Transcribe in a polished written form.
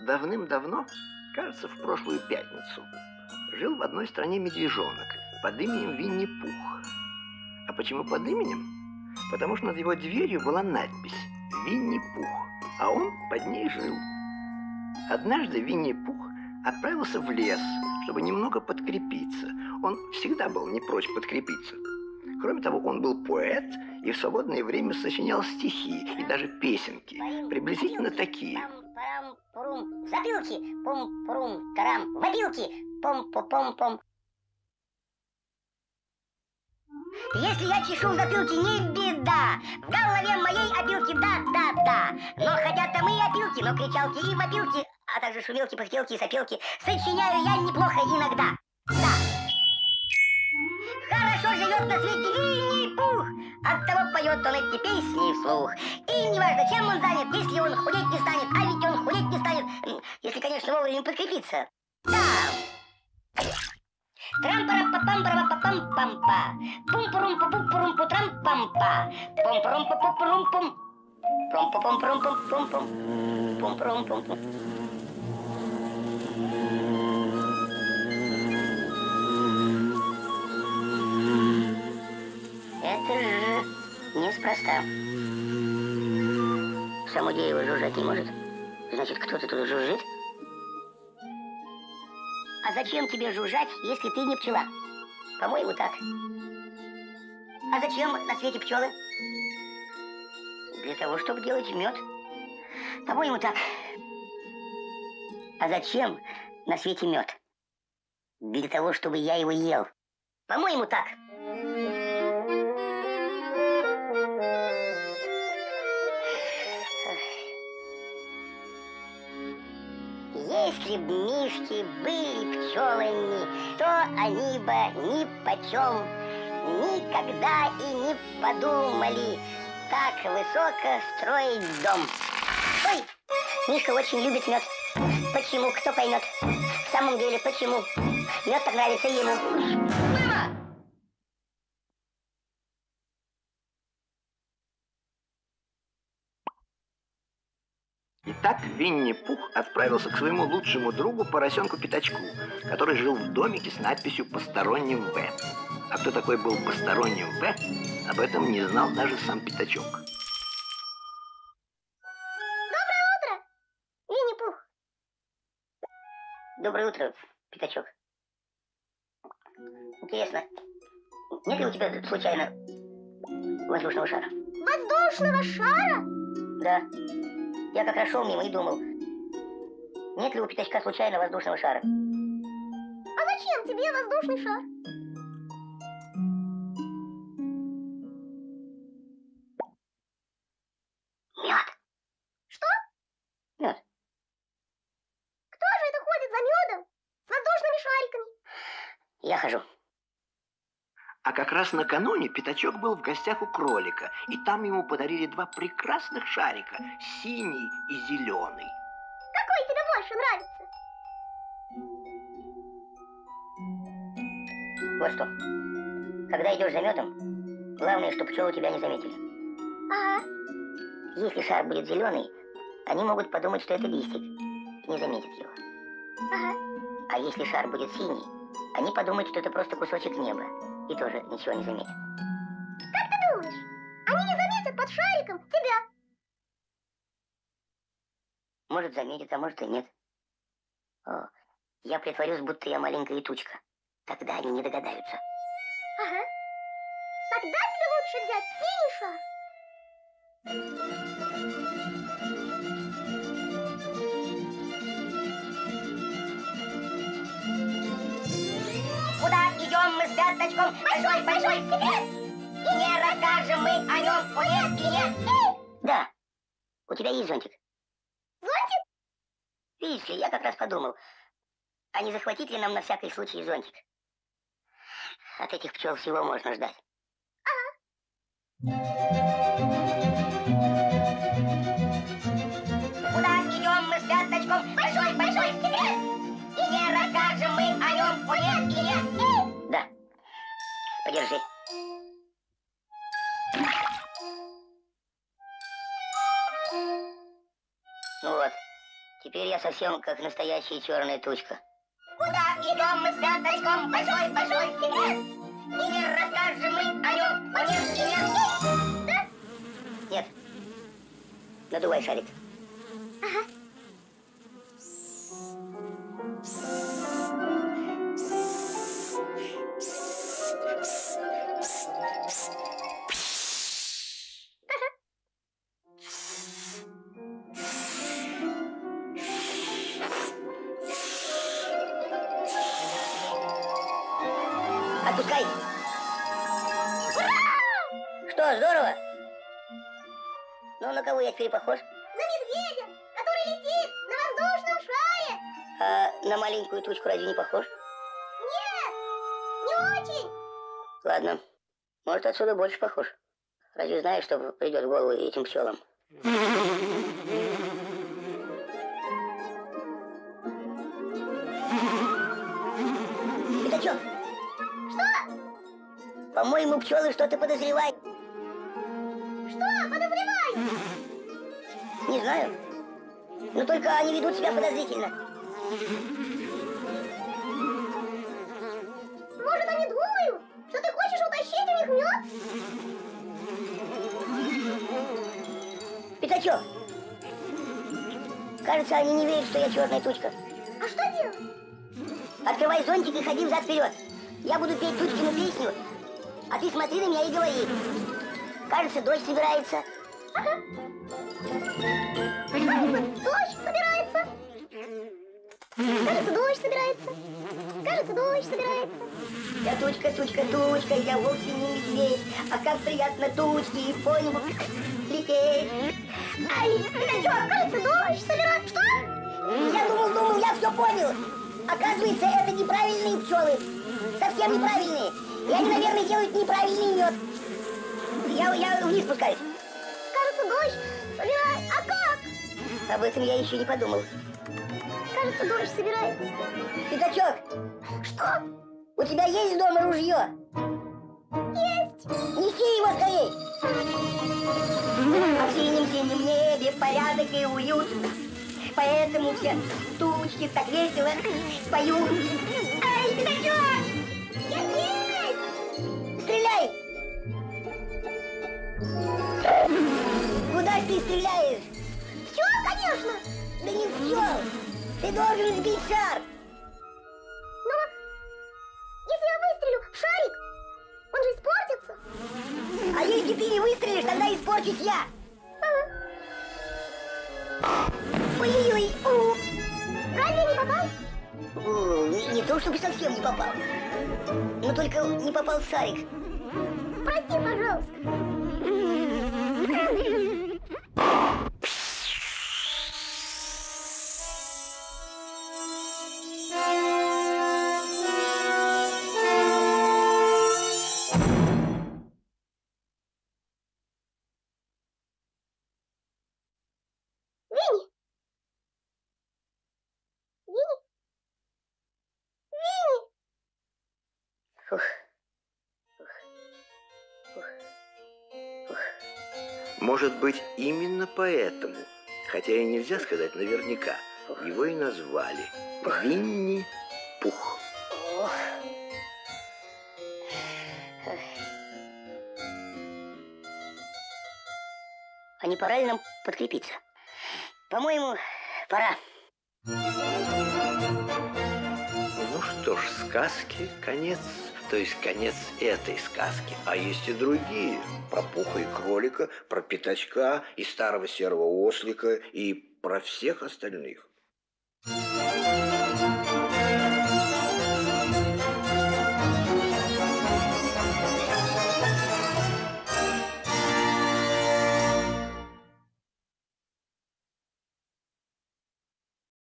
Давным-давно, кажется, в прошлую пятницу, жил в одной стране медвежонок под именем Винни-Пух. А почему под именем? Потому что над его дверью была надпись «Винни-Пух», а он под ней жил. Однажды Винни-Пух отправился в лес, чтобы немного подкрепиться. Он всегда был не прочь подкрепиться. Кроме того, он был поэт и в свободное время сочинял стихи и даже песенки, приблизительно такие. Пам-парам-пурум, запилки, пум-пурум-тарам, в опилки, пум-пум-пум-пум. Если я чешу в затылке, не беда, в голове моей опилки, да-да-да. Но хотят там и опилки, но кричалки и вопилки, а также шумелки, пыхтелки и сопелки сочиняю я неплохо иногда, да. Хорошо живет на свете Винни-Пух, оттого поет он эти песни вслух. И неважно, чем он занят, если он худеть не станет, а ведь он худеть не станет, если, конечно, вовремя подкрепиться. Да. Трам-парам-па-пам-парам-па-пам-пам-па. Пум-пурум-пу-пум-пурум-пу-трам-пам-па. Пум-пурум-пу-пу-пурум-пум. Пум-пум-пум-пум-пум-пум. Пум-пурум-пум-пум. Это же неспроста. Само дерево жужжать не может. Значит, кто-то тут жужжит? А зачем тебе жужжать, если ты не пчела? По-моему, так. А зачем на свете пчелы? Для того, чтобы делать мед. По-моему, так. А зачем на свете мед? Для того, чтобы я его ел. По-моему, так. Если б мишки были пчелами, то они бы ни почем никогда и не подумали так высоко строить дом. Ой, Мишка очень любит мед. Почему? Кто поймет? В самом деле, почему? Мед так нравится ему. Мама! Итак, Винни-Пух отправился к своему лучшему другу поросенку Пятачку, который жил в домике с надписью «Посторонним В». А кто такой был посторонним В, об этом не знал даже сам Пятачок. Доброе утро, Винни-Пух. Доброе утро, Пятачок. Интересно, нет ли у тебя случайно воздушного шара? Воздушного шара? Да. Я как раз шел мимо и думал, нет ли у Пятачка случайно воздушного шара? А зачем тебе воздушный шар? Мед. Что? Мед. Кто же это ходит за медом с воздушными шариками? Я хожу. А как раз накануне Пятачок был в гостях у кролика, и там ему подарили два прекрасных шарика, синий и зеленый. Какой тебе больше нравится? Вот что, когда идешь за медом, главное, чтобы пчелы тебя не заметили. Ага. Если шар будет зеленый, они могут подумать, что это листик, и не заметят его. Ага. А если шар будет синий, они подумают, что это просто кусочек неба, и тоже ничего не заметят. Как ты думаешь, они не заметят под шариком тебя? Может, заметят, а может и нет. О, я притворюсь, будто я маленькая тучка. Тогда они не догадаются. Ага. Тогда тебе лучше взять синий шар. Куда идем мы с Пятачком? Большой-большой секрет! И не расскажем мы о нем, о нет, и нет. Да. У тебя есть зонтик? Зонтик? Видишь ли, я как раз подумал, а не захватить ли нам на всякий случай зонтик? От этих пчел всего можно ждать. Ага. Куда идем мы с Пятачком? Большой-большой секрет! И не расскажем мы о нем, о нет, и нет. Да. Подержи. Ну вот, Теперь я совсем как настоящая черная тучка. Куда идем мы с пяточком? Большой-большой секрет. И не расскажем мы о нем. Да? Нет. Надувай шарик. Ага. Отпускай. Ура! Что, здорово? Ну, на кого я теперь похож? На медведя, который летит на воздушном шаре. А на маленькую тучку разве не похож? Нет, не очень. Ладно, может, отсюда больше похож. Разве знаешь, что придет в голову этим пчелам? Пятачок! Что? По-моему, пчелы что-то подозревают. Что подозревают? Не знаю. Но только они ведут себя подозрительно. Может, они думают, что ты хочешь утащить у них мед? Пятачок! Кажется, они не верят, что я черная тучка. А что делать? Открывай зонтик и ходи взад-вперед. Я буду петь Тучкину песню, а ты смотри на меня и говори. Кажется, дождь собирается. Ага. Кажется, дождь собирается. Кажется, дождь собирается. Кажется, дождь собирается. Я тучка, тучка, тучка, я вовсе не медведь. А как приятно тучки по небу лететь. Ай, пятачок, кажется, дождь собирается. Что? Я думал, я все понял. Оказывается, это неправильные пчелы. Совсем неправильные. И они, наверное, делают неправильный мед. Я вниз спускаюсь. Кажется, дождь собирается. А как? Об этом я еще не подумал. Кажется, дождь собирается. Пятачок! Что? У тебя есть дома ружье? Есть. Неси его скорей! А в синем-синем небе порядок и уют. Поэтому все тучки так весело поют. Ай, пятачок! Я есть. Стреляй! Куда ты стреляешь? Пчел, конечно. Да не в пчел! Ты должен сбить шар! Но если я выстрелю в шарик, он же испортится. А если ты не выстрелишь, тогда испорчусь я! Ой-ой-ой! Разве не попал? Не то, чтобы совсем не попал. Но только не попал в шарик. Прости, пожалуйста. Винни! Винни! Винни! Фух. Может быть, именно поэтому, хотя и нельзя сказать наверняка, его и назвали Винни-Пух. Ох. А не пора ли нам подкрепиться? По-моему, пора. Ну что ж, сказки конец. То есть конец этой сказки. А есть и другие. Про Пуха и кролика, про Пятачка и старого серого ослика, и про всех остальных.